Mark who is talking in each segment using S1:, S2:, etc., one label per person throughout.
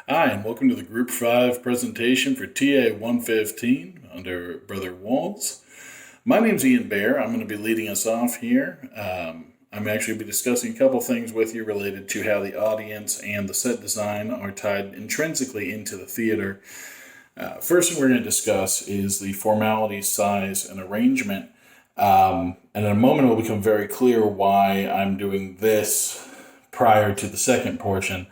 S1: Hi, and welcome to the Group 5 presentation for TA 115 under Brother Walls. My name's Ian Bear. I'm going to be leading us off here. I'm actually be discussing a couple things with you related to how the audience and the set design are tied intrinsically into the theater. First thing we're going to discuss is the formality, size, and arrangement. And in a moment, it will become very clear why I'm doing this prior to the second portion.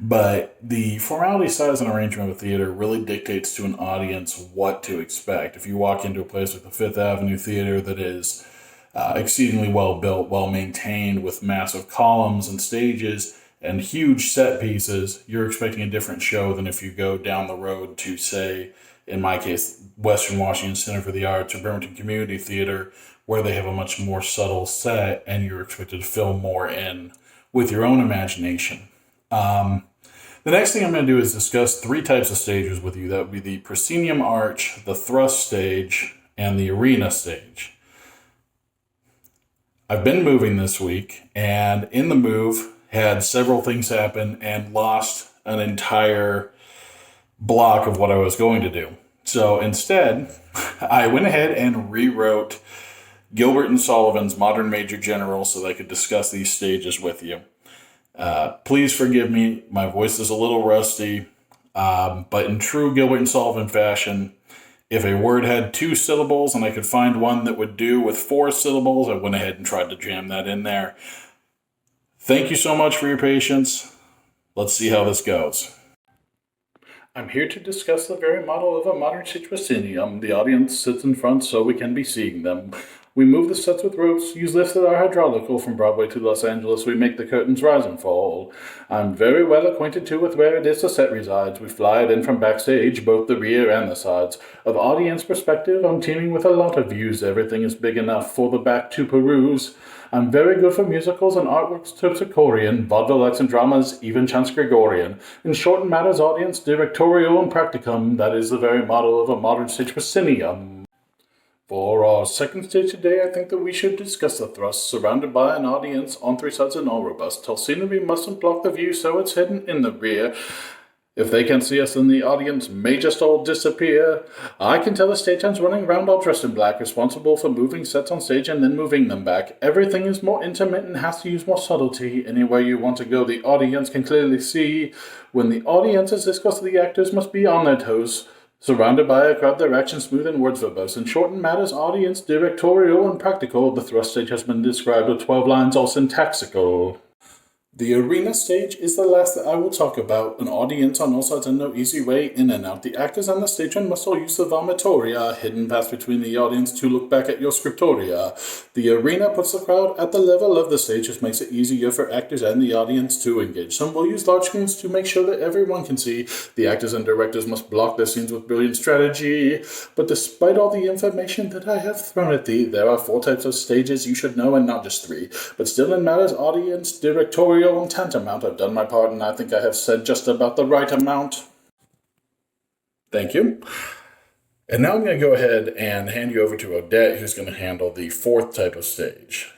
S1: But the formality, size, and arrangement of a theater really dictates to an audience what to expect. If you walk into a place like the Fifth Avenue Theater that is exceedingly well built, well maintained, with massive columns and stages and huge set pieces, you're expecting a different show than if you go down the road to, say, in my case, Western Washington Center for the Arts or Bremerton Community Theater, where they have a much more subtle set and you're expected to fill more in with your own imagination. The next thing I'm going to do is discuss three types of stages with you. That would be the proscenium arch, the thrust stage, and the arena stage. I've been moving this week, and in the move, had several things happen and lost an entire block of what I was going to do. So instead, I went ahead and rewrote Gilbert and Sullivan's Modern Major General so that I could discuss these stages with you. Please forgive me, my voice is a little rusty, but in true Gilbert and Sullivan fashion, if a word had 2 syllables and I could find one that would do with 4 syllables, I went ahead and tried to jam that in there. Thank you so much for your patience. Let's see how this goes. I'm here to discuss the very model of a modern stage proscenium. The audience sits in front so we can be seeing them. We move the sets with ropes, use lifts that are hydraulical from Broadway to Los Angeles. We make the curtains rise and fall. I'm very well acquainted too with where it is the set resides. We fly it in from backstage, both the rear and the sides. Of audience perspective, I'm teeming with a lot of views. Everything is big enough for the back to peruse. I'm very good for musicals and artworks terpsichorean, vaudevilles and dramas, even chants Gregorian. In short matters, audience, directorial and practicum, that is the very model of a modern stage proscenium. For our second stage today, I think that we should discuss the thrust. Surrounded by an audience on 3 sides and all robust. Tall scenery mustn't block the view, so it's hidden in the rear. If they can see us, then the audience may just all disappear. I can tell the stagehands running around all dressed in black, responsible for moving sets on stage and then moving them back. Everything is more intimate and has to use more subtlety. Anywhere you want to go, the audience can clearly see. When the audience is this close, the actors must be on their toes. Surrounded by a crowd, their actions smooth and words verbose. In short matters, audience, directorial and practical, the thrust stage has been described with 12 lines, all syntaxical. The arena stage is the last that I will talk about. An audience on all sides and no easy way in and out. The actors and the stagemen must all use the vomitoria, hidden paths between the audience to look back at your scriptoria. The arena puts the crowd at the level of the stage, which makes it easier for actors and the audience to engage. Some will use large screens to make sure that everyone can see. The actors and directors must block their scenes with brilliant strategy. But despite all the information that I have thrown at thee, there are 4 types of stages you should know and not just 3. But still in matters, audience, directorial, and tantamount. I've done my part, and I think I have said just about the right amount. Thank you. And now I'm going to go ahead and hand you over to Odette, who's going to handle the 4th type of stage.